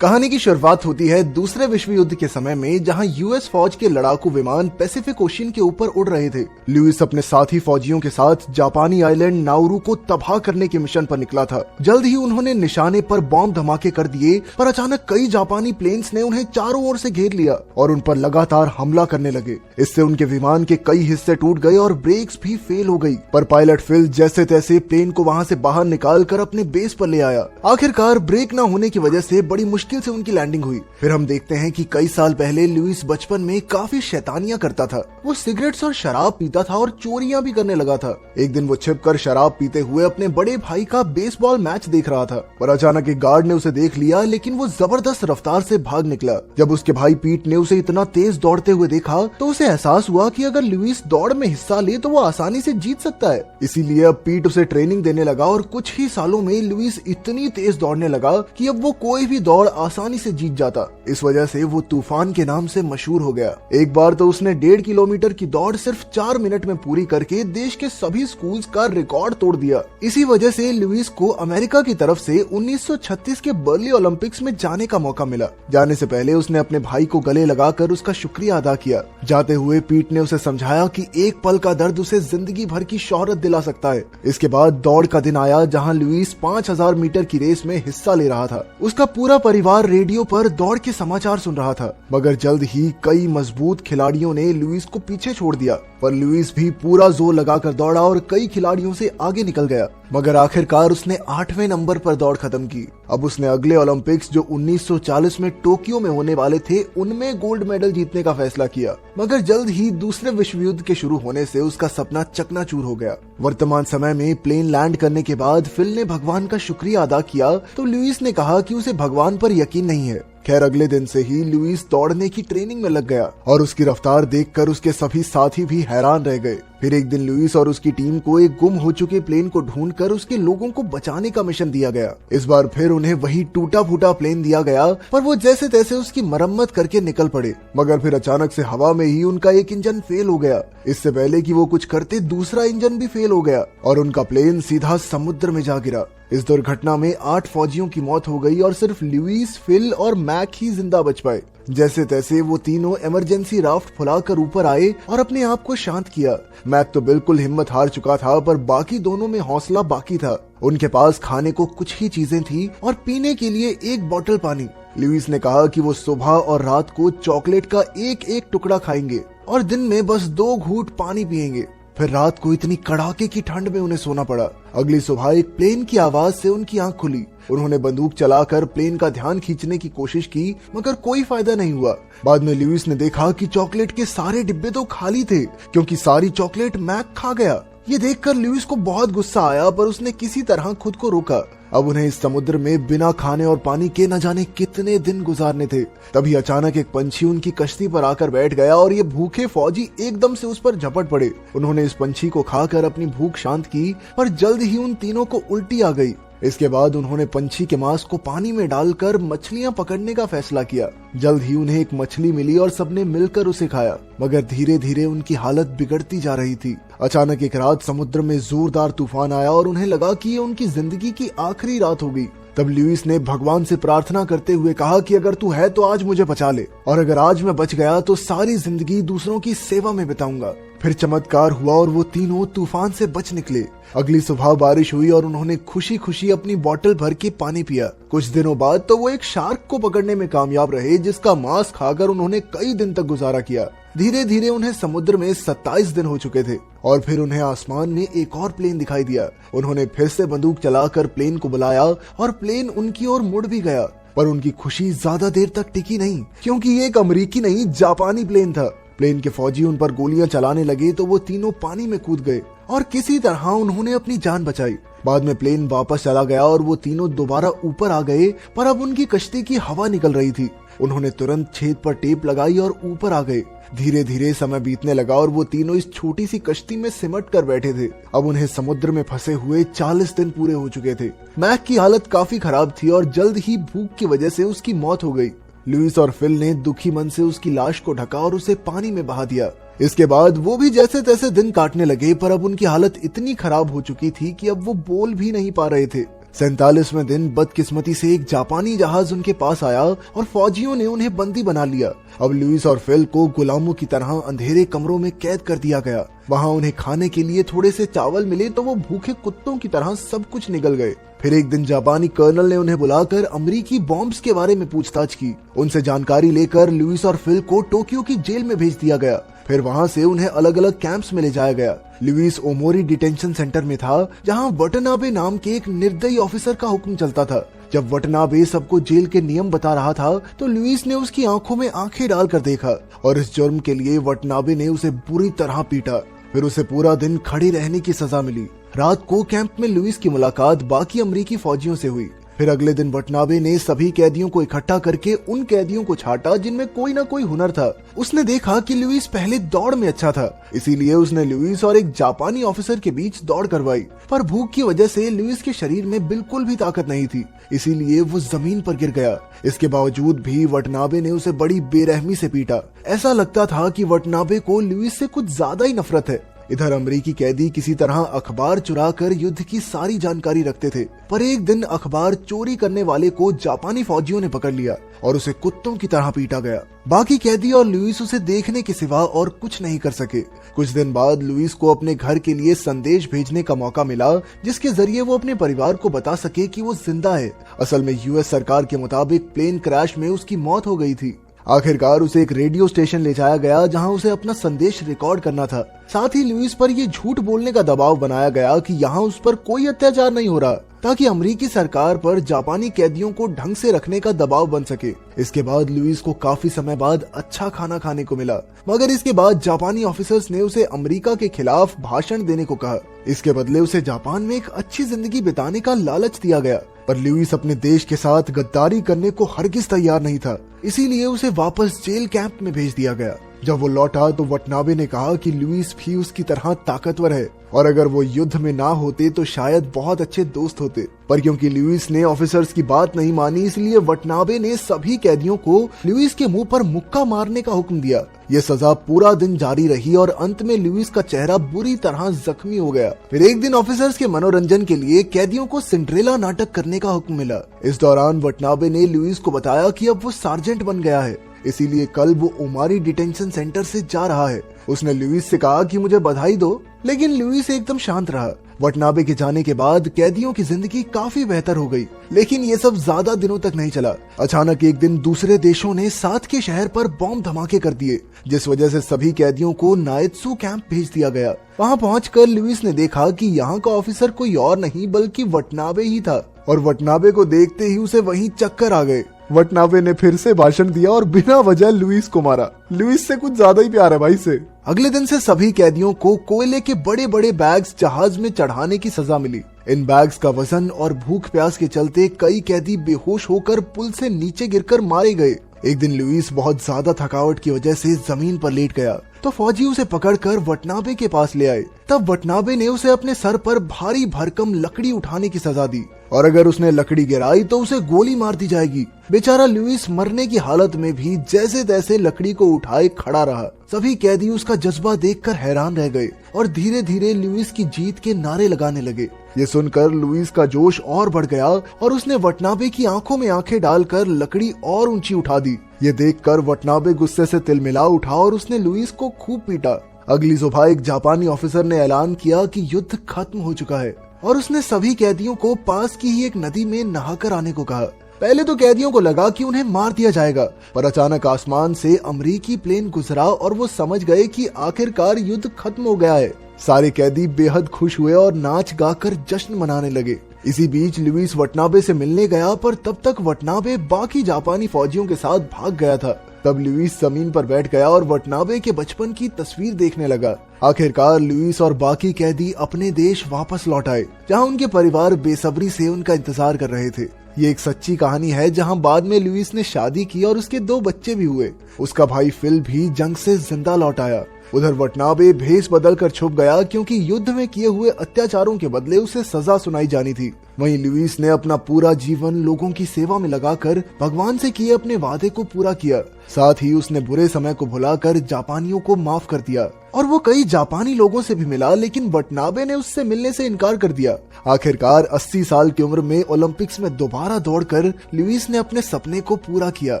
कहानी की शुरुआत होती है दूसरे विश्व युद्ध के समय में, जहां यूएस फौज के लड़ाकू विमान पैसिफिक ओशियन के ऊपर उड़ रहे थे। लुइस अपने साथी फौजियों के साथ जापानी आइलैंड नाउरू को तबाह करने के मिशन पर निकला था। जल्द ही उन्होंने निशाने पर बॉम्ब धमाके कर दिए, पर अचानक कई जापानी प्लेन्स ने उन्हें चारों ओर से घेर लिया और उन पर लगातार हमला करने लगे। इससे उनके विमान के कई हिस्से टूट गए और ब्रेक्स भी फेल हो गई। पर पायलट फिल जैसे तैसे प्लेन को वहां से बाहर निकाल कर अपने बेस पर ले आया। आखिरकार ब्रेक न होने की वजह से बड़ी मुश्किल से उनकी लैंडिंग हुई। फिर हम देखते हैं कि कई साल पहले लुइस बचपन में काफी शैतानियां करता था। वो सिगरेट्स और शराब पीता था और चोरियां भी करने लगा था। एक दिन वो छिपकर शराब पीते हुए अपने बड़े भाई का बेसबॉल मैच देख रहा था, पर अचानक एक गार्ड ने उसे देख लिया, लेकिन वो जबरदस्त रफ्तार से भाग निकला। जब उसके भाई पीट ने उसे इतना तेज दौड़ते हुए देखा तो उसे एहसास हुआ कि अगर लुइस दौड़ में हिस्सा ले तो वो आसानी से जीत सकता है। इसीलिए अब पीट उसे ट्रेनिंग देने लगा और कुछ ही सालों में लुइस इतनी तेज दौड़ने लगा कि अब वो कोई भी दौड़ आसानी से जीत जाता। इस वजह से वो तूफान के नाम से मशहूर हो गया। एक बार तो उसने 1.5 किलोमीटर की दौड़ सिर्फ 4 मिनट में पूरी करके देश के सभी स्कूल्स का रिकॉर्ड तोड़ दिया। इसी वजह से लुइस को अमेरिका की तरफ से 1936 के बर्ली ओलंपिक्स में जाने का मौका मिला। जाने से पहले उसने अपने भाई को गले लगाकर उसका शुक्रिया अदा किया। जाते हुए पीट ने उसे समझाया कि एक पल का दर्द उसे जिंदगी भर की शोहरत दिला सकता है। इसके बाद दौड़ का दिन आया, जहां लुइस 5000 मीटर की रेस में हिस्सा ले रहा था। उसका पूरा परिवार रेडियो पर दौड़ के समाचार सुन रहा था, मगर जल्द ही कई मजबूत खिलाड़ियों ने लुइस को पीछे छोड़ दिया। पर लुइस भी पूरा जोर लगाकर दौड़ा और कई खिलाड़ियों से आगे निकल गया, मगर आखिरकार उसने 8वें नंबर पर दौड़ खत्म की। अब उसने अगले ओलंपिक्स जो 1940 में टोक्यो में होने वाले थे, उनमें गोल्ड मेडल जीतने का फैसला किया। मगर जल्द ही दूसरे विश्व युद्ध के शुरू होने से उसका सपना चकनाचूर हो गया। वर्तमान समय में प्लेन लैंड करने के बाद फिल ने भगवान का शुक्रिया अदा किया तो लुइस ने कहा कि उसे भगवान पर यकीन नहीं है। खैर, अगले दिन से ही लुइस दौड़ने की ट्रेनिंग में लग गया और उसकी रफ्तार देखकर उसके सभी साथी भी हैरान रह गए। फिर एक दिन लुइस और उसकी टीम को एक गुम हो चुके प्लेन को ढूंढकर उसके लोगों को बचाने का मिशन दिया गया। इस बार फिर उन्हें वही टूटा फूटा प्लेन दिया गया, पर वो जैसे तैसे उसकी मरम्मत करके निकल पड़े। मगर फिर अचानक से हवा में ही उनका एक इंजन फेल हो गया। इससे पहले कि वो कुछ करते, दूसरा इंजन भी फेल हो गया और उनका प्लेन सीधा समुद्र में जा गिरा। इस दुर्घटना में 8 फौजियों की मौत हो गई और सिर्फ लुइस, फिल और मैक ही जिंदा बच पाए। जैसे तैसे वो तीनों इमरजेंसी राफ्ट फुलाकर ऊपर आए और अपने आप को शांत किया। मैक तो बिल्कुल हिम्मत हार चुका था, पर बाकी दोनों में हौसला बाकी था। उनके पास खाने को कुछ ही चीजें थी और पीने के लिए 1 बोतल पानी। लुइस ने कहा कि वो सुबह और रात को चॉकलेट का एक टुकड़ा खाएंगे और दिन में बस 2 घूंट पानी पिएंगे। फिर रात को इतनी कड़ाके की ठंड में उन्हें सोना पड़ा। अगली सुबह एक प्लेन की आवाज से उनकी आंख खुली। उन्होंने बंदूक चलाकर प्लेन का ध्यान खींचने की कोशिश की, मगर कोई फायदा नहीं हुआ। बाद में लुइस ने देखा कि चॉकलेट के सारे डिब्बे तो खाली थे, क्योंकि सारी चॉकलेट मैक खा गया। ये देखकर लुइस को बहुत गुस्सा आया, पर उसने किसी तरह खुद को रोका। अब उन्हें इस समुद्र में बिना खाने और पानी के न जाने कितने दिन गुजारने थे। तभी अचानक एक पंछी उनकी कश्ती पर आकर बैठ गया और ये भूखे फौजी एकदम से उस पर झपट पड़े। उन्होंने इस पंछी को खाकर अपनी भूख शांत की, पर जल्द ही उन तीनों को उल्टी आ गई। इसके बाद उन्होंने पंछी के मांस को पानी में डालकर मछलियां पकड़ने का फैसला किया। जल्द ही उन्हें एक मछली मिली और सबने मिलकर उसे खाया, मगर धीरे धीरे उनकी हालत बिगड़ती जा रही थी। अचानक एक रात समुद्र में जोरदार तूफान आया और उन्हें लगा कि ये उनकी जिंदगी की आखिरी रात होगी। तब लुइस ने भगवान से प्रार्थना करते हुए कहा कि अगर तू है तो आज मुझे बचा ले, और अगर आज मैं बच गया तो सारी जिंदगी दूसरों की सेवा में बिताऊंगा। फिर चमत्कार हुआ और वो तीनों तूफान से बच निकले। अगली सुबह बारिश हुई और उन्होंने खुशी खुशी अपनी बोतल भर के पानी पिया। कुछ दिनों बाद तो वो एक शार्क को पकड़ने में कामयाब रहे, जिसका मांस खाकर उन्होंने कई दिन तक गुजारा किया। धीरे धीरे उन्हें समुद्र में 27 दिन हो चुके थे और फिर उन्हें आसमान में एक और प्लेन दिखाई दिया। उन्होंने फिर से बंदूक चलाकर प्लेन को बुलाया और प्लेन उनकी ओर मुड़ भी गया। पर उनकी खुशी ज्यादा देर तक टिकी नहीं, क्योंकि ये एक अमेरिकी नहीं, जापानी प्लेन था। प्लेन के फौजी उन पर गोलियां चलाने लगे तो वो तीनों पानी में कूद गए और किसी तरह उन्होंने अपनी जान बचाई। बाद में प्लेन वापस चला गया और वो तीनों दोबारा ऊपर आ गए, पर अब उनकी कश्ती की हवा निकल रही थी। उन्होंने तुरंत छेद पर टेप लगाई और ऊपर आ गए। धीरे धीरे समय बीतने लगा और वो तीनों इस छोटी सी कश्ती में सिमट कर बैठे थे। अब उन्हें समुद्र में फंसे हुए 40 दिन पूरे हो चुके थे। मैक की हालत काफी खराब थी और जल्द ही भूख की वजह से उसकी मौत हो गई। लुइस और फिल ने दुखी मन से उसकी लाश को ढका और उसे पानी में बहा दिया। इसके बाद वो भी जैसे तैसे दिन काटने लगे, पर अब उनकी हालत इतनी खराब हो चुकी थी कि अब वो बोल भी नहीं पा रहे थे। 47वें दिन बदकिस्मती से एक जापानी जहाज उनके पास आया और फौजियों ने उन्हें बंदी बना लिया। अब लुइस और फिल को गुलामों की तरह अंधेरे कमरों में कैद कर दिया गया। वहाँ उन्हें खाने के लिए थोड़े से चावल मिले तो वो भूखे कुत्तों की तरह सब कुछ निगल गए। फिर एक दिन जापानी कर्नल ने उन्हें बुलाकर अमेरिकी बॉम्ब्स के बारे में पूछताछ की। उनसे जानकारी लेकर लुइस और फिल को टोक्यो की जेल में भेज दिया गया। फिर वहाँ से उन्हें अलग अलग कैंप्स में ले जाया गया। लुइस ओमोरी डिटेंशन सेंटर में था, जहाँ वटनाबे नाम के एक निर्दयी ऑफिसर का हुक्म चलता था। जब वटनाबे सबको जेल के नियम बता रहा था तो लुइस ने उसकी आंखों में आंखें डालकर देखा और इस जुर्म के लिए वटनाबे ने उसे बुरी तरह पीटा। फिर उसे पूरा दिन खड़े रहने की सजा मिली। रात को कैंप में लुइस की मुलाकात बाकी अमेरिकी फौजियों से हुई। फिर अगले दिन वटनाबे ने सभी कैदियों को इकट्ठा करके उन कैदियों को छांटा जिनमें कोई ना कोई हुनर था। उसने देखा कि लुइस पहले दौड़ में अच्छा था, इसीलिए उसने लुइस और एक जापानी ऑफिसर के बीच दौड़ करवाई। पर भूख की वजह से लुइस के शरीर में बिल्कुल भी ताकत नहीं थी, इसीलिए वो जमीन पर गिर गया। इसके बावजूद भी वटनाबे ने उसे बड़ी बेरहमी से पीटा। ऐसा लगता था कि वटनाबे को लुइस से कुछ ज्यादा ही नफरत है। इधर अमेरिकी कैदी किसी तरह अखबार चुरा कर युद्ध की सारी जानकारी रखते थे। पर एक दिन अखबार चोरी करने वाले को जापानी फौजियों ने पकड़ लिया और उसे कुत्तों की तरह पीटा गया। बाकी कैदी और लुइस उसे देखने के सिवा और कुछ नहीं कर सके। कुछ दिन बाद लुइस को अपने घर के लिए संदेश भेजने का मौका मिला, जिसके जरिए वो अपने परिवार को बता सके कि वो जिंदा है। असल में यूएस सरकार के मुताबिक प्लेन क्रैश में उसकी मौत हो गई थी। आखिरकार उसे एक रेडियो स्टेशन ले जाया गया जहां उसे अपना संदेश रिकॉर्ड करना था। साथ ही लुइस पर ये झूठ बोलने का दबाव बनाया गया कि यहाँ उस पर कोई अत्याचार नहीं हो रहा, ताकि अमेरिकी सरकार पर जापानी कैदियों को ढंग से रखने का दबाव बन सके। इसके बाद लुइस को काफी समय बाद अच्छा खाना खाने को मिला, मगर इसके बाद जापानी ऑफिसर्स ने उसे अमेरिका के खिलाफ भाषण देने को कहा। इसके बदले उसे जापान में एक अच्छी जिंदगी बिताने का लालच दिया गया। पर लुइस अपने देश के साथ गद्दारी करने को हरगिज तैयार नहीं था, इसीलिए उसे वापस जेल कैंप में भेज दिया गया। जब वो लौटा तो वटनाबे ने कहा कि लुइस भी उसकी तरह ताकतवर है और अगर वो युद्ध में ना होते तो शायद बहुत अच्छे दोस्त होते। पर क्योंकि लुइस ने ऑफिसर्स की बात नहीं मानी, इसलिए वटनाबे ने सभी कैदियों को लुइस के मुंह पर मुक्का मारने का हुक्म दिया। ये सजा पूरा दिन जारी रही और अंत में लुइस का चेहरा बुरी तरह जख्मी हो गया। फिर एक दिन ऑफिसर्स के मनोरंजन के लिए कैदियों को सिंड्रेला नाटक करने का हुक्म मिला। इस दौरान वटनाबे ने लुइस को बताया कि अब वो सार्जेंट बन गया है, इसीलिए कल वो ओमारी डिटेंशन सेंटर से जा रहा है। उसने लुइस से कहा कि मुझे बधाई दो, लेकिन लुइस एकदम शांत रहा। वटनाबे के जाने के बाद कैदियों की जिंदगी काफी बेहतर हो गई, लेकिन ये सब ज्यादा दिनों तक नहीं चला। अचानक एक दिन दूसरे देशों ने साथ के शहर पर बॉम्ब धमाके कर दिए, जिस वजह से सभी कैदियों को नाइत्सु कैंप भेज दिया गया। वहाँ पहुंचकर लुइस ने देखा कि यहाँ का ऑफिसर कोई और नहीं बल्कि वटनाबे ही था और वटनाबे को देखते ही उसे वहीं चक्कर आ गए। वटनाबे ने फिर से भाषण दिया और बिना वजह लुइस को मारा। लुइस से कुछ ज्यादा ही प्यार है भाई से। अगले दिन से सभी कैदियों को कोयले के बड़े बड़े बैग्स जहाज में चढ़ाने की सजा मिली। इन बैग्स का वजन और भूख प्यास के चलते कई कैदी बेहोश होकर पुल से नीचे गिरकर मारे गए। एक दिन लुइस बहुत ज्यादा थकावट की वजह से जमीन पर लेट गया तो फौजी उसे पकड़कर वटनाबे के पास ले आए। तब वटनाबे ने उसे अपने सर पर भारी भरकम लकड़ी उठाने की सजा दी और अगर उसने लकड़ी गिराई तो उसे गोली मार दी जाएगी। बेचारा लुइस मरने की हालत में भी जैसे तैसे लकड़ी को उठाए खड़ा रहा। सभी कैदी उसका जज्बा देखकर हैरान रह गए और धीरे धीरे लुइस की जीत के नारे लगाने लगे। ये सुनकर लुइस का जोश और बढ़ गया और उसने वटनाबे की आंखों में आंखें डालकर लकड़ी और ऊंची उठा दी। ये देखकर वटनाबे गुस्से से तिलमिला उठा और उसने लुइस को खूब पीटा। अगली सुबह एक जापानी ऑफिसर ने ऐलान किया कि युद्ध खत्म हो चुका है और उसने सभी कैदियों को पास की ही एक नदी में नहाकर आने को कहा। पहले तो कैदियों को लगा कि उन्हें मार दिया जाएगा, पर अचानक आसमान से अमेरिकी प्लेन गुजरा और वो समझ गए कि आखिरकार युद्ध खत्म हो गया है। सारे कैदी बेहद खुश हुए और नाच गाकर जश्न मनाने लगे। इसी बीच लुइस वटनाबे से मिलने गया, पर तब तक वटनाबे बाकी जापानी फौजियों के साथ भाग गया था। तब लुइस जमीन पर बैठ गया और वटनाबे के बचपन की तस्वीर देखने लगा। आखिरकार लुइस और बाकी कैदी अपने देश वापस लौट आए, जहां उनके परिवार बेसब्री से उनका इंतजार कर रहे थे। ये एक सच्ची कहानी है जहां बाद में लुइस ने शादी की और उसके 2 बच्चे भी हुए। उसका भाई फिल भी जंग से जिंदा लौट आया। उधर वटनाबे भेष बदल कर छुप गया क्योंकि युद्ध में किए हुए अत्याचारों के बदले उसे सजा सुनाई जानी थी। वहीं लुइस ने अपना पूरा जीवन लोगों की सेवा में लगाकर भगवान से किए अपने वादे को पूरा किया। साथ ही उसने बुरे समय को भुलाकर जापानियों को माफ कर दिया और वो कई जापानी लोगों से भी मिला, लेकिन वटनाबे ने उससे मिलने से इनकार कर दिया। आखिरकार 80 साल की उम्र में ओलंपिक्स में दोबारा दौड़कर लुइस ने अपने सपने को पूरा किया।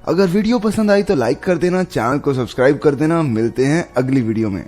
अगर वीडियो पसंद आई तो लाइक कर देना, चैनल को सब्सक्राइब कर देना। मिलते हैं अगली वीडियो में।